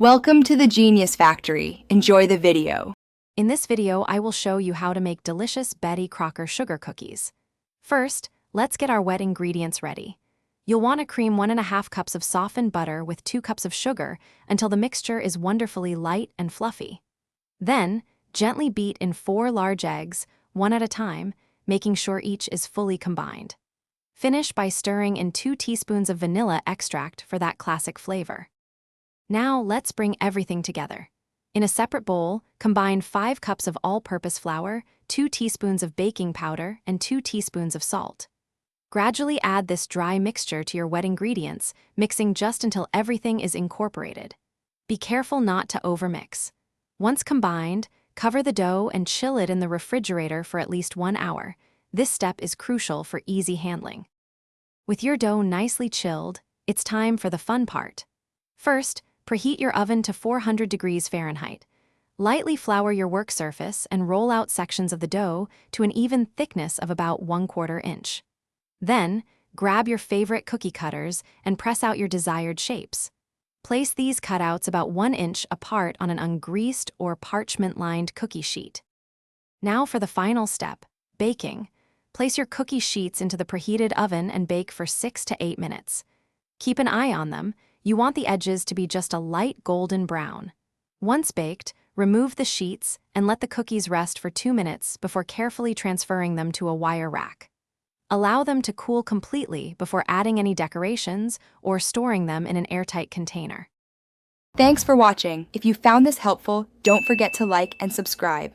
Welcome to the Genius Factory. Enjoy the video. In this video, I will show you how to make delicious Betty Crocker sugar cookies. First, let's get our wet ingredients ready. You'll want to cream 1.5 cups of softened butter with 2 cups of sugar until the mixture is wonderfully light and fluffy. Then, gently beat in 4 large eggs, one at a time, making sure each is fully combined. Finish by stirring in 2 teaspoons of vanilla extract for that classic flavor. Now let's bring everything together. In a separate bowl, combine 5 cups of all-purpose flour, 2 teaspoons of baking powder, and 2 teaspoons of salt. Gradually add this dry mixture to your wet ingredients, mixing just until everything is incorporated. Be careful not to overmix. Once combined, cover the dough and chill it in the refrigerator for at least 1 hour. This step is crucial for easy handling. With your dough nicely chilled, it's time for the fun part. First, preheat your oven to 400 degrees Fahrenheit. Lightly flour your work surface and roll out sections of the dough to an even thickness of about 1/4 inch. Then, grab your favorite cookie cutters and press out your desired shapes. Place these cutouts about 1 inch apart on an ungreased or parchment-lined cookie sheet. Now for the final step, baking. Place your cookie sheets into the preheated oven and bake for 6 to 8 minutes. Keep an eye on them. You want the edges to be just a light golden brown. Once baked, remove the sheets and let the cookies rest for 2 minutes before carefully transferring them to a wire rack. Allow them to cool completely before adding any decorations or storing them in an airtight container. Thanks for watching. If you found this helpful, don't forget to like and subscribe.